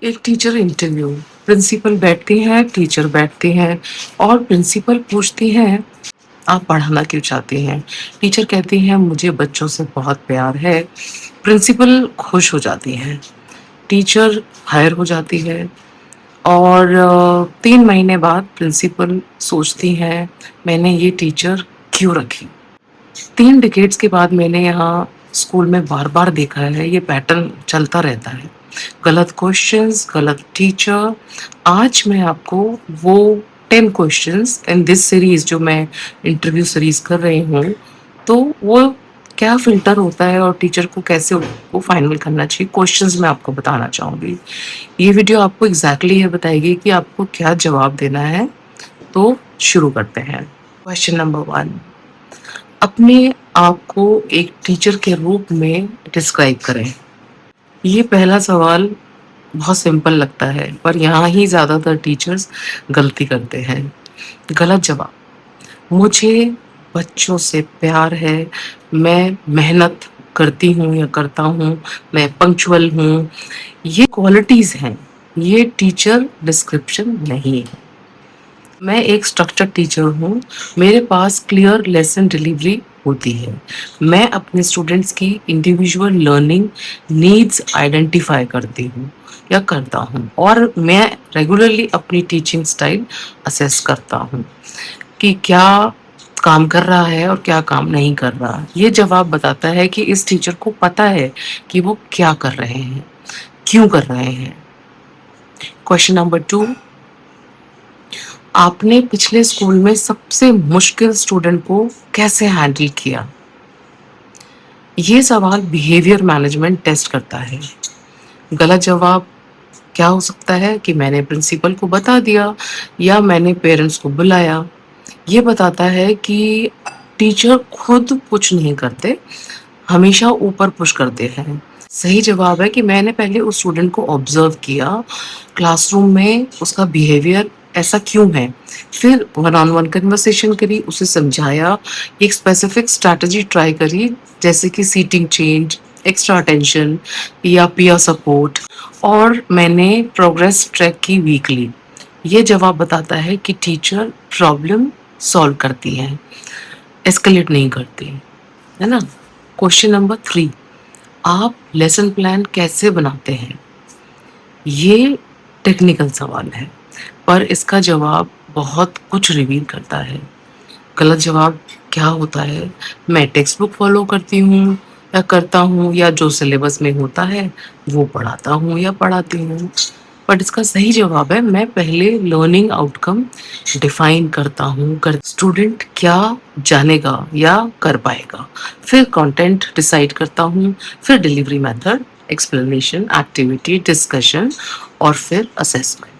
एक teacher interview. Principal बैठती हैं, टीचर बैठती हैं और प्रिंसिपल पूछती हैं, आप पढ़ाना क्यों चाहती हैं? टीचर कहती हैं, मुझे बच्चों से बहुत प्यार है। प्रिंसिपल खुश हो जाती हैं। टीचर हायर हो जाती है और 3 महीने बाद प्रिंसिपल सोचती हैं, मैंने ये टीचर क्यों रखी? 3 डिकेड्स के बाद मैंने यहाँ स्कूल में बार-बार देखा है, ये पैटर्न चलता रहता है। गलत क्वेश्चंस, गलत टीचर। आज मैं आपको वो 10 क्वेश्चंस इन दिस सीरीज़ जो मैं इंटरव्यू सीरीज़ कर रही हूँ, तो वो क्या फ़िल्टर होता है और टीचर को कैसे उसको फाइनल करना चाहिए, क्वेश्चंस मैं आपको बताना चाहूँगी। ये वीडियो आपको एग्ज़ैक्टली ये बताएगी कि आपको क्या जवाब देना है, तो शुरू करते हैं। क्वेश्चन नंबर 1, अपने आप को एक टीचर के रूप में डिस्क्राइब करें। ये पहला सवाल बहुत सिंपल लगता है, पर यहाँ ही ज़्यादातर टीचर्स गलती करते हैं। गलत जवाब, मुझे बच्चों से प्यार है, मैं मेहनत करती हूँ या करता हूँ, मैं पंक्चुअल हूँ। ये क्वालिटीज़ हैं, ये टीचर डिस्क्रिप्शन नहीं है। मैं एक स्ट्रक्चर्ड टीचर हूँ, मेरे पास क्लियर लेसन डिलीवरी होती है। मैं अपने स्टूडेंट्स की इंडिविजुअल लर्निंग नीड्स आइडेंटिफाई करती हूँ या करता हूँ और मैं रेगुलरली अपनी टीचिंग स्टाइल असेस करता हूँ कि क्या काम कर रहा है और क्या काम नहीं कर रहा। ये जवाब बताता है कि इस टीचर को पता है कि वो क्या कर रहे हैं, क्यों कर रहे हैं। क्वेश्चन नंबर 2, आपने पिछले स्कूल में सबसे मुश्किल स्टूडेंट को कैसे हैंडल किया? ये सवाल बिहेवियर मैनेजमेंट टेस्ट करता है। गलत जवाब क्या हो सकता है कि मैंने प्रिंसिपल को बता दिया या मैंने पेरेंट्स को बुलाया। ये बताता है कि टीचर खुद पुश नहीं करते, हमेशा ऊपर पुश करते हैं। सही जवाब है कि मैंने पहले उस स्टूडेंट को ऑब्जर्व किया, क्लासरूम में उसका बिहेवियर ऐसा क्यों है, फिर वन ऑन वन कन्वर्सेशन करी, उसे समझाया, एक स्पेसिफिक स्ट्रैटेजी ट्राई करी, जैसे कि सीटिंग चेंज, एक्स्ट्रा अटेंशन या पीयर सपोर्ट, और मैंने प्रोग्रेस ट्रैक की वीकली। ये जवाब बताता है कि टीचर प्रॉब्लम सॉल्व करती है, एस्केलेट नहीं करती, है ना। क्वेश्चन नंबर 3, आप लेसन प्लान कैसे बनाते हैं? ये टेक्निकल सवाल है, पर इसका जवाब बहुत कुछ रिवील करता है। गलत जवाब क्या होता है? मैं टेक्स्ट बुक फॉलो करती हूँ या करता हूँ, या जो सिलेबस में होता है वो पढ़ाता हूँ या पढ़ाती हूँ। बट इसका सही जवाब है, मैं पहले लर्निंग आउटकम डिफाइन करता हूँ, कर स्टूडेंट क्या जानेगा या कर पाएगा, फिर कंटेंट डिसाइड करता हूँ, फिर delivery method, explanation, activity, discussion और फिर असेसमेंट।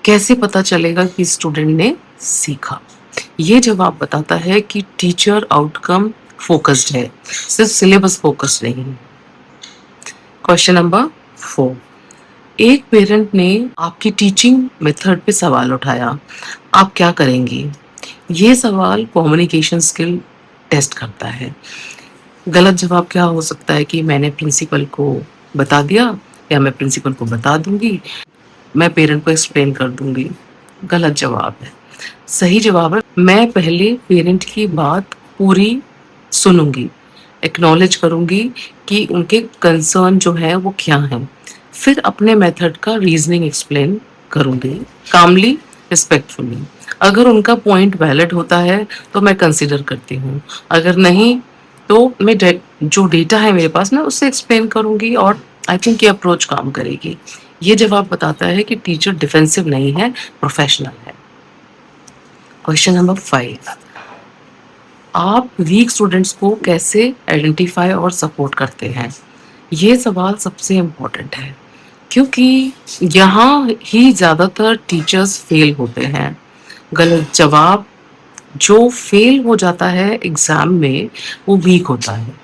कैसे पता चलेगा कि स्टूडेंट ने सीखा? ये जवाब बताता है कि टीचर आउटकम फोकस्ड है, सिर्फ सिलेबस फोकस्ड नहीं। क्वेश्चन नंबर 4, एक पेरेंट ने आपकी टीचिंग मेथड पे सवाल उठाया, आप क्या करेंगी? ये सवाल कम्युनिकेशन स्किल टेस्ट करता है। गलत जवाब क्या हो सकता है कि मैंने प्रिंसिपल को बता दिया या मैं प्रिंसिपल को बता दूंगी, मैं पेरेंट को एक्सप्लेन कर दूंगी। गलत जवाब है। सही जवाब है, मैं पहले पेरेंट की बात पूरी सुनूंगी, एक्नॉलेज करूंगी कि उनके कंसर्न जो है वो क्या हैं, फिर अपने मेथड का रीजनिंग एक्सप्लेन करूंगी कामली, रिस्पेक्टफुली। अगर उनका पॉइंट वैलिड होता है तो मैं कंसिडर करती हूँ, अगर नहीं तो मैं जो डेटा है मेरे पास ना उससे एक्सप्लेन करूंगी और आई थिंक ये अप्रोच काम करेगी। ये जवाब बताता है कि टीचर डिफेंसिव नहीं है, प्रोफेशनल है। क्वेश्चन नंबर 5, आप वीक स्टूडेंट्स को कैसे आइडेंटिफाई और सपोर्ट करते हैं? ये सवाल सबसे इम्पोर्टेंट है क्योंकि यहाँ ही ज़्यादातर टीचर्स फेल होते हैं। गलत जवाब, जो फेल हो जाता है एग्ज़ाम में वो वीक होता है,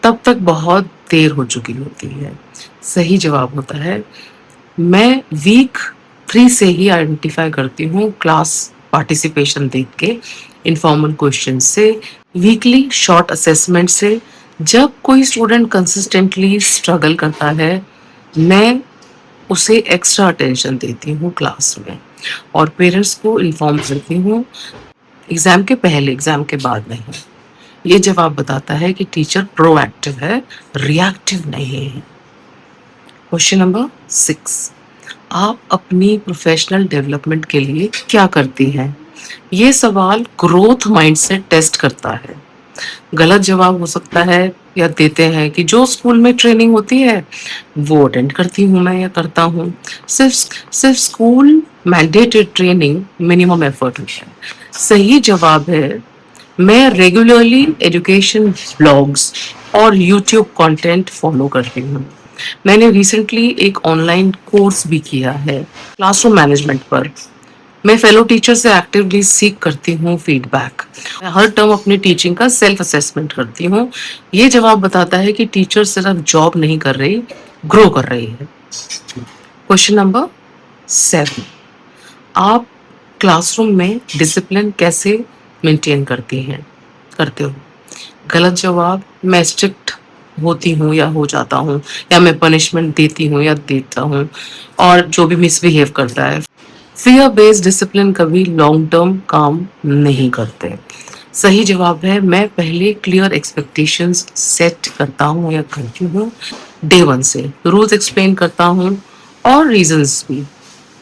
तब तक बहुत देर हो चुकी होती है। सही जवाब होता है, मैं वीक 3 से ही आइडेंटिफाई करती हूँ, क्लास पार्टिसिपेशन देख के, इनफॉर्मल क्वेश्चन से, वीकली शॉर्ट असेसमेंट से। जब कोई स्टूडेंट कंसिस्टेंटली स्ट्रगल करता है, मैं उसे एक्स्ट्रा अटेंशन देती हूँ क्लास में और पेरेंट्स को इन्फॉर्म करती हूँ, एग्ज़ाम के पहले, एग्ज़ाम के बाद नहीं। ये जवाब बताता है कि टीचर प्रोएक्टिव है, रिएक्टिव नहीं है। क्वेश्चन नंबर 6, आप अपनी प्रोफेशनल डेवलपमेंट के लिए क्या करती हैं? ये सवाल ग्रोथ माइंडसेट टेस्ट करता है। गलत जवाब हो सकता है या देते हैं कि जो स्कूल में ट्रेनिंग होती है वो अटेंड करती हूँ मैं या करता हूँ। सिर्फ school mandated training minimum effort होता है। सही जवाब है मैं रेगुलरली एजुकेशन ब्लॉग्स और यूट्यूब कंटेंट फॉलो करती हूँ। मैंने रिसेंटली एक ऑनलाइन कोर्स भी किया है क्लासरूम मैनेजमेंट पर। मैं फेलो टीचर से एक्टिवली सीख करती हूँ फीडबैक। मैं हर टर्म अपनी टीचिंग का सेल्फ असेसमेंट करती हूँ। ये जवाब बताता है कि टीचर सिर्फ जॉब नहीं कर रही, ग्रो कर रही है। क्वेश्चन नंबर 7, आप क्लासरूम में डिसिप्लिन कैसे मेंटेन करते हो? गलत जवाब मैं स्ट्रिक्ट होती हूँ या हो जाता हूँ, या मैं पनिशमेंट देती हूँ या देता हूँ, और जो भी मिसबिहेव करता है। फियर बेस्ड डिसिप्लिन कभी लॉन्ग टर्म काम नहीं करते। सही जवाब है मैं पहले क्लियर एक्सपेक्टेशंस सेट करता हूँ या करती हूँ डे 1 से, रूल्स एक्सप्लेन करता हूँ और रीजंस भी।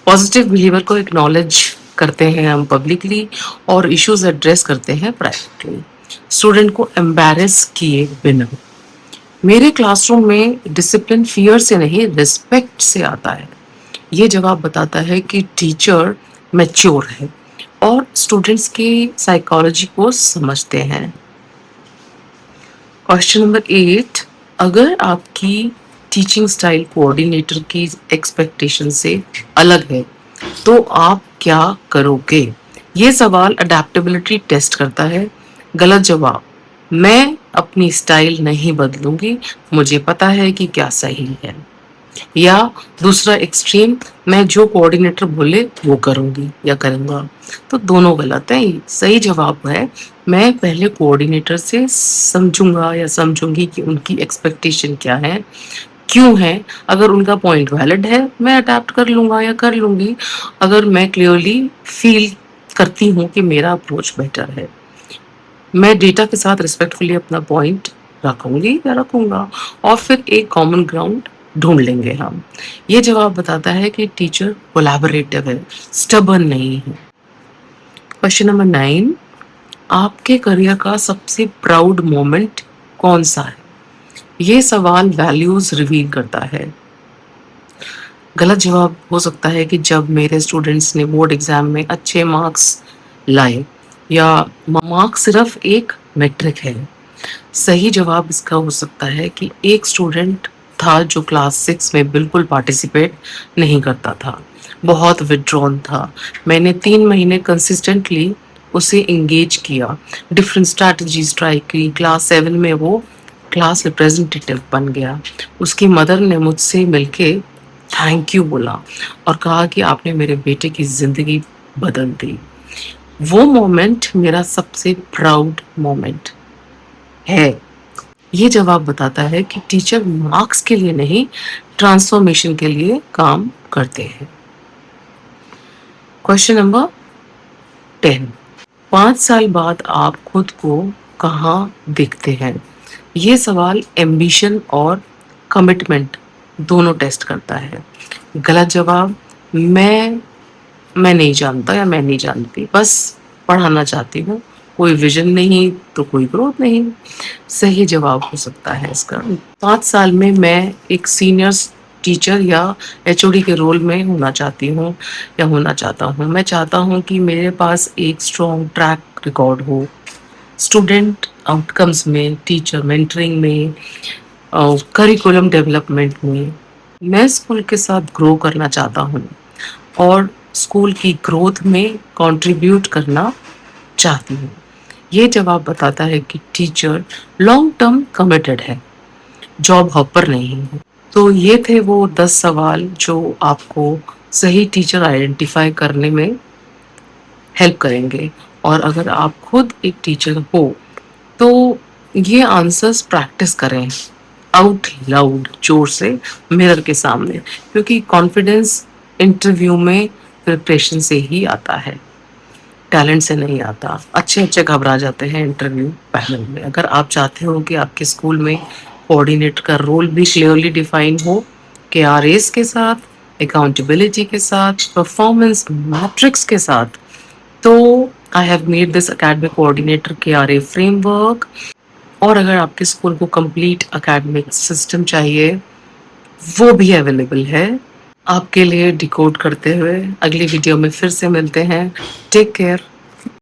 पॉजिटिव बिहेवियर को एक्नॉलेज करते हैं हम पब्लिकली और इश्यूज एड्रेस करते हैं प्राइवेटली। स्टूडेंट को एम्बैरेस किए बिना। मेरे क्लासरूम में डिसिप्लिन फियर से नहीं, रिस्पेक्ट से आता है। ये जवाब बताता है कि टीचर मैच्योर है और स्टूडेंट्स की साइकोलॉजी को समझते हैं। क्वेश्चन नंबर 8, अगर आपकी टीचिंग स्टाइल कोऑर्डिनेटर की एक्सपेक्टेशन से अलग है तो आप क्या करोगे? ये सवाल अडेप्टेबिलिटी टेस्ट करता है। गलत जवाब मैं अपनी स्टाइल नहीं बदलूंगी, मुझे पता है कि क्या सही है। या दूसरा एक्सट्रीम, मैं जो कोऑर्डिनेटर बोले वो करूंगी या करूंगा। तो दोनों गलत है। सही जवाब है मैं पहले कोऑर्डिनेटर से समझूंगा या समझूंगी कि उनकी एक्सपेक्टेशन क्या है, क्यों है। अगर उनका पॉइंट वैलिड है मैं अडेप्ट कर लूंगा या कर लूंगी, अगर मैं क्लियरली फील करती हूँ कि मेरा अप्रोच बेटर है। मैं डेटा के साथ रिस्पेक्टफुली अपना पॉइंट रखूंगी या रखूंगा और फिर एक कॉमन ग्राउंड ढूंढ लेंगे हम। ये जवाब बताता है कि टीचर कोलैबोरेटिव है, स्टबर्न नहीं है। क्वेश्चन नंबर 9, आपके करियर का सबसे प्राउड मोमेंट कौन सा है? ये सवाल वैल्यूज रिवील करता है। गलत जवाब हो सकता है कि जब मेरे स्टूडेंट्स ने बोर्ड एग्जाम में अच्छे मार्क्स लाए, या मार्क्स सिर्फ एक मेट्रिक है। सही जवाब इसका हो सकता है कि एक स्टूडेंट था जो क्लास 6 में बिल्कुल पार्टिसिपेट नहीं करता था, बहुत विड्रॉन था। मैंने 3 महीने कंसिस्टेंटली उसे इंगेज किया, डिफरेंट स्ट्रैटेजीज ट्राई की। क्लास 7 में वो क्लास रिप्रेजेंटेटिव बन गया। उसकी मदर ने मुझसे मिलके थैंक यू बोला और कहा कि आपने मेरे बेटे की ज़िंदगी बदल दी। वो मोमेंट मेरा सबसे प्राउड मोमेंट है। ये जवाब बताता है कि टीचर मार्क्स के लिए नहीं, ट्रांसफॉर्मेशन के लिए काम करते हैं। क्वेश्चन नंबर 10, 5 साल बाद आप खुद को कहाँ देखते हैं? ये सवाल एम्बिशन और कमिटमेंट दोनों टेस्ट करता है। गलत जवाब मैं नहीं जानता या मैं नहीं जानती, बस पढ़ाना चाहती हूँ, कोई विजन नहीं तो कोई ग्रोथ नहीं। सही जवाब हो सकता है इसका 5 साल में मैं एक सीनियर टीचर या एचओडी के रोल में होना चाहती हूँ या होना चाहता हूँ। मैं चाहता हूँ कि मेरे पास एक स्ट्रॉन्ग ट्रैक रिकॉर्ड हो स्टूडेंट आउटकम्स में, टीचर मेंटरिंग में, करिकुलम डेवलपमेंट में। मैं स्कूल के साथ ग्रो करना चाहता हूँ और स्कूल की ग्रोथ में कंट्रीब्यूट करना चाहती हूँ। ये जवाब बताता है कि टीचर लॉन्ग टर्म कमिटेड है, जॉब हॉपर नहीं है। तो ये थे वो 10 सवाल जो आपको सही टीचर आइडेंटिफाई करने में हेल्प करेंगे। और अगर आप खुद एक टीचर हो तो ये आंसर्स प्रैक्टिस करें आउट लाउड, जोर से, मिरर के सामने, क्योंकि कॉन्फिडेंस इंटरव्यू में प्रिपरेशन से ही आता है, टैलेंट से नहीं आता। अच्छे अच्छे घबरा जाते हैं इंटरव्यू पैनल में। अगर आप चाहते हो कि आपके स्कूल में कोऑर्डिनेटर का रोल भी क्लियरली डिफाइन हो, के आर एस के साथ, अकाउंटेबिलिटी के साथ, परफॉर्मेंस मैट्रिक्स के साथ, तो I have made this academic coordinator के आर ए फ्रेमवर्क। और अगर आपके स्कूल को कंप्लीट अकेडमिक सिस्टम चाहिए, वो भी अवेलेबल है आपके लिए डिकोड करते हुए। अगली वीडियो में फिर से मिलते हैं। Take care.